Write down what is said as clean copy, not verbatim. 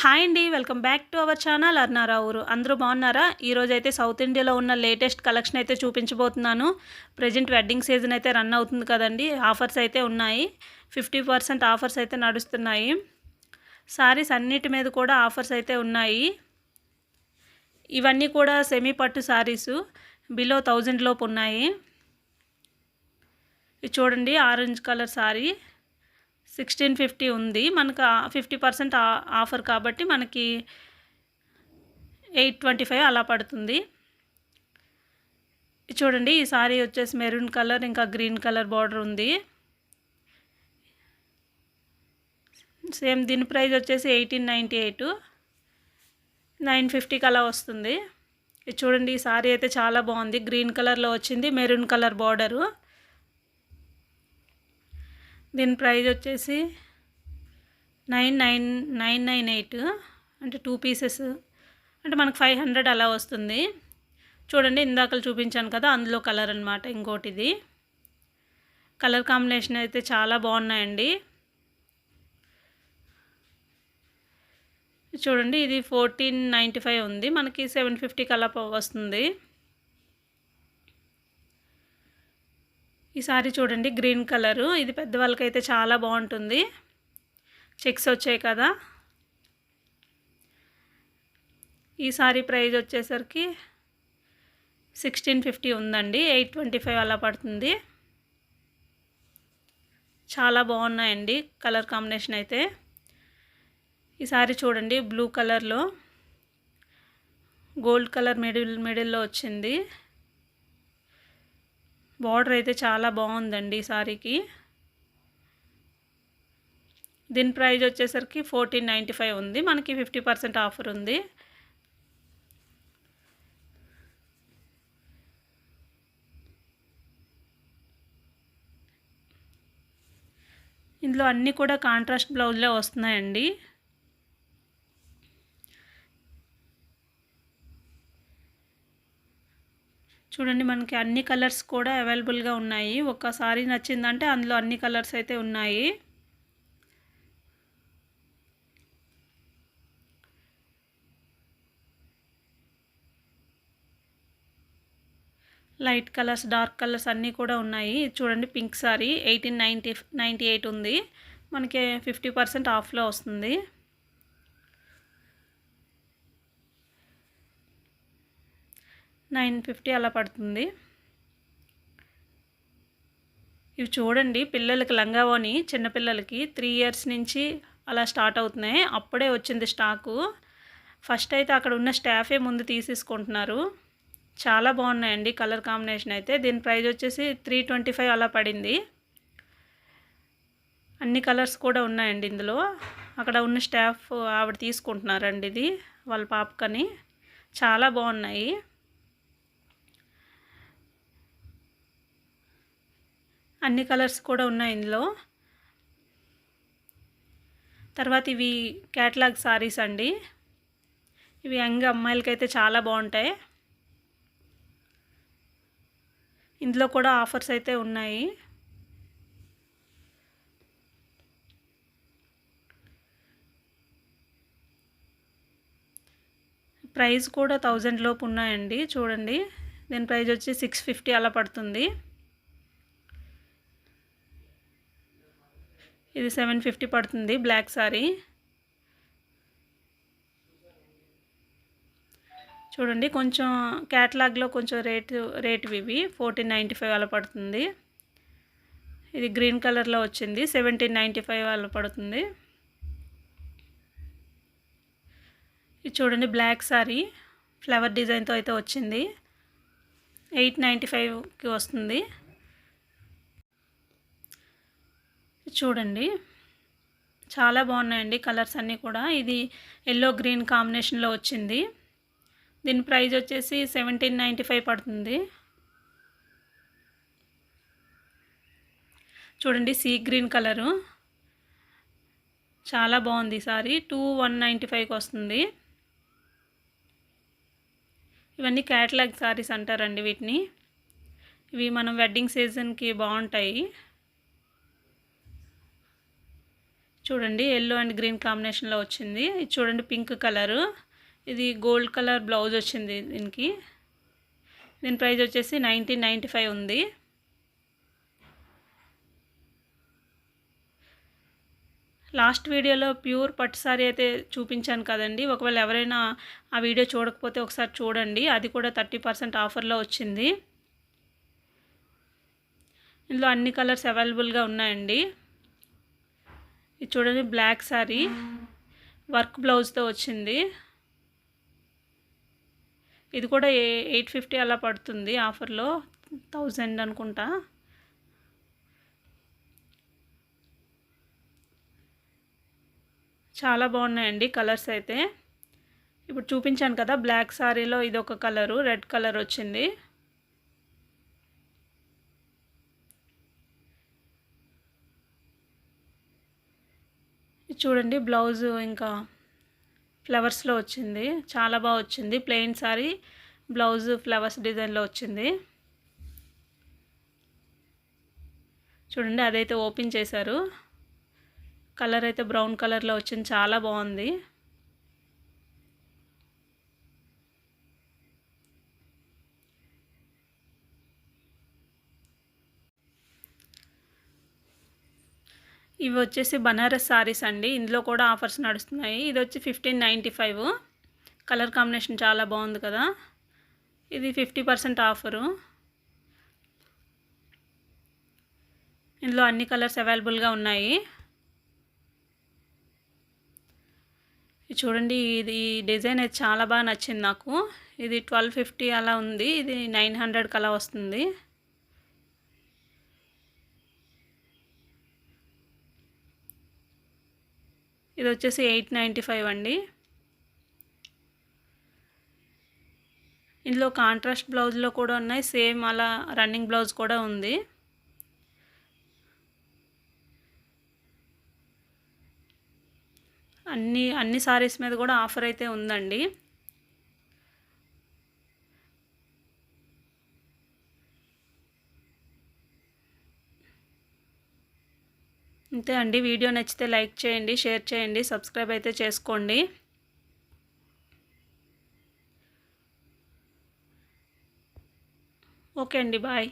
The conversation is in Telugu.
హాయ్ అండి, welcome back to our channel అర్నారా ఊరు. అందరూ బాగున్నారా? ఈరోజైతే సౌత్ ఇండియాలో ఉన్న లేటెస్ట్ కలెక్షన్ అయితే చూపించబోతున్నాను. ప్రజెంట్ వెడ్డింగ్ సీజన్ అయితే రన్ అవుతుంది కదండి. ఆఫర్స్ అయితే ఉన్నాయి. 50% ఆఫర్స్ అయితే నడుస్తున్నాయి. సారీస్ అన్నిటి మీద కూడా ఆఫర్స్ అయితే ఉన్నాయి. ఇవన్నీ కూడా సెమీ పట్టు సారీసు, బిలో 1000 లోపు ఉన్నాయి. ఇది చూడండి, ఆరెంజ్ కలర్ సారీ 1650 ఉంది. మనకు 50% ఆఫర్ కాబట్టి మనకి 825 అలా పడుతుంది. చూడండి, ఈ సారీ వచ్చేసి మెరూన్ కలర్ ఇంకా గ్రీన్ కలర్ బార్డర్ ఉంది. సేమ్ దీని ప్రైస్ వచ్చేసి 1898, 950కి అలా వస్తుంది. ఇది చూడండి, ఈ సారీ అయితే చాలా బాగుంది. గ్రీన్ కలర్లో వచ్చింది, మెరూన్ కలర్ బార్డరు. దీని ప్రైస్ వచ్చేసి 9998, అంటే 2 పీసెస్ అంటే మనకు 500 అలా వస్తుంది. చూడండి, ఇందాకలు చూపించాను కదా, అందులో కలర్ అనమాట. ఇంకోటి ఇది కలర్ కాంబినేషన్ అయితే చాలా బాగున్నాయండి. చూడండి, ఇది 1495 ఉంది, మనకి 750కి అలా వస్తుంది. ఈ సారీ చూడండి, గ్రీన్ కలరు. ఇది పెద్దవాళ్ళకైతే చాలా బాగుంటుంది. చెక్స్ వచ్చాయి కదా. ఈ సారీ ప్రైస్ వచ్చేసరికి 1650 ఉందండి, 825 అలా పడుతుంది. చాలా బాగున్నాయండి కలర్ కాంబినేషన్ అయితే. ఈ సారీ చూడండి, బ్లూ కలర్లో గోల్డ్ కలర్ మిడిల్లో వచ్చింది. బార్డర్ అయితే చాలా బాగుందండి ఈ సారీకి. దీని ప్రైస్ వచ్చేసరికి 1495 ఉంది, మనకి 50% ఆఫర్ ఉంది. ఇందులో అన్నీ కూడా కాంట్రాస్ట్ బ్లౌజ్లే వస్తున్నాయండి. చూడండి, మనకి అన్ని కలర్స్ కూడా అవైలబుల్గా ఉన్నాయి. ఒక సారీ నచ్చిందంటే అందులో అన్ని కలర్స్ అయితే ఉన్నాయి. లైట్ కలర్స్, డార్క్ కలర్స్ అన్నీ కూడా ఉన్నాయి. చూడండి, పింక్ సారీ 1898 ఉంది, మనకి 50% ఆఫ్లో వస్తుంది. $950 అలా పడుతుంది. ఇవి చూడండి, పిల్లలకి లంగావోని, చిన్నపిల్లలకి 3 ఇయర్స్ నుంచి అలా స్టార్ట్ అవుతున్నాయి. అప్పుడే వచ్చింది స్టాకు. ఫస్ట్ అయితే అక్కడ ఉన్న స్టాఫే ముందు తీసేసుకుంటున్నారు. చాలా బాగున్నాయండి కలర్ కాంబినేషన్ అయితే. దీని ప్రైస్ వచ్చేసి 325 అలా పడింది. అన్ని కలర్స్ కూడా ఉన్నాయండి ఇందులో. అక్కడ ఉన్న స్టాఫ్ ఆవిడ తీసుకుంటున్నారండి ఇది వాళ్ళ పాపకని. చాలా బాగున్నాయి. అన్ని కలర్స్ కూడా ఉన్నాయి ఇందులో. తర్వాత ఇవి క్యాటలాగ్ సారీస్ అండి. ఇవి యంగ్ అమ్మాయిలకైతే చాలా బాగుంటాయి. ఇందులో కూడా ఆఫర్స్ అయితే ఉన్నాయి. ప్రైస్ కూడా 1000 లోపు ఉన్నాయండి. చూడండి, దీని ప్రైస్ వచ్చి 650 అలా పడుతుంది. ఇది 750 పడుతుంది, బ్లాక్ సారీ. చూడండి, కొంచెం క్యాటలాగ్లో కొంచెం రేటు ఇవి 1495 అలా పడుతుంది. ఇది గ్రీన్ కలర్లో వచ్చింది, 1795 అలా పడుతుంది. ఇది చూడండి, బ్లాక్ సారీ ఫ్లవర్ డిజైన్తో అయితే వచ్చింది, 895కి వస్తుంది. చూడండి, చాలా బాగున్నాయండి కలర్స్ అన్నీ కూడా. ఇది ఎల్లో గ్రీన్ కాంబినేషన్లో వచ్చింది. దీని ప్రైస్ వచ్చేసి 1795 పడుతుంది. చూడండి, సీ గ్రీన్ కలరు చాలా బాగుంది. సారీ 2195కి వస్తుంది. ఇవన్నీ క్యాటలాగ్ సారీస్ అంటారండి వీటిని. ఇవి మనం వెడ్డింగ్ సీజన్కి బాగుంటాయి. చూడండి యెల్లో అండ్ గ్రీన్ కాంబినేషన్లో వచ్చింది. ఇది చూడండి పింక్ కలరు. ఇది గోల్డ్ కలర్ బ్లౌజ్ వచ్చింది దీనికి. దీని ప్రైస్ వచ్చేసి 1995 ఉంది. లాస్ట్ వీడియోలో ప్యూర్ పట్టు సారీ అయితే చూపించాను కదండి. ఒకవేళ ఎవరైనా ఆ వీడియో చూడకపోతే ఒకసారి చూడండి. అది కూడా 30% ఆఫర్లో వచ్చింది. ఇందులో అన్ని కలర్స్ అవైలబుల్గా ఉన్నాయండి. ఇది చూడండి బ్లాక్ సారీ వర్క్ బ్లౌజ్తో వచ్చింది. ఇది కూడా 850 అలా పడుతుంది ఆఫర్లో, 1000 అనుకుంటా. చాలా బాగున్నాయండి కలర్స్ అయితే. ఇప్పుడు చూపించాను కదా బ్లాక్ సారీలో ఇది ఒక కలరు, రెడ్ కలర్ వచ్చింది. ఇది చూడండి బ్లౌజ్ ఇంకా ఫ్లవర్స్లో వచ్చింది, చాలా బాగా వచ్చింది. ప్లెయిన్ సారీ బ్లౌజ్ ఫ్లవర్స్ డిజైన్లో వచ్చింది. చూడండి అదైతే ఓపెన్ చేశారు. కలర్ అయితే బ్రౌన్ కలర్లో వచ్చింది, చాలా బాగుంది. ఇవి వచ్చేసి బనారస్ సారీస్ అండి. ఇందులో కూడా ఆఫర్స్ నడుస్తున్నాయి. ఇది వచ్చి 1595. కలర్ కాంబినేషన్ చాలా బాగుంది కదా. ఇది 50% ఆఫరు. ఇందులో అన్ని కలర్స్ అవైలబుల్గా ఉన్నాయి. ఇది చూడండి, ఇది డిజైన్ అయితే చాలా బాగా నచ్చింది నాకు. ఇది 1250 అలా ఉంది. ఇది 900 అలా వస్తుంది. ఇది వచ్చేసి 895 అండి. ఇందులో కాంట్రాస్ట్ బ్లౌజ్లో కూడా ఉన్నాయి, సేమ్ అలా రన్నింగ్ బ్లౌజ్ కూడా ఉంది. అన్ని సారీస్ మీద కూడా ఆఫర్ అయితే ఉందండి. అంతే అండి. వీడియో నచ్చితే లైక్ చేయండి, షేర్ చేయండి, సబ్స్క్రైబ్ అయితే చేసుకోండి. ఓకే అండి, బాయ్.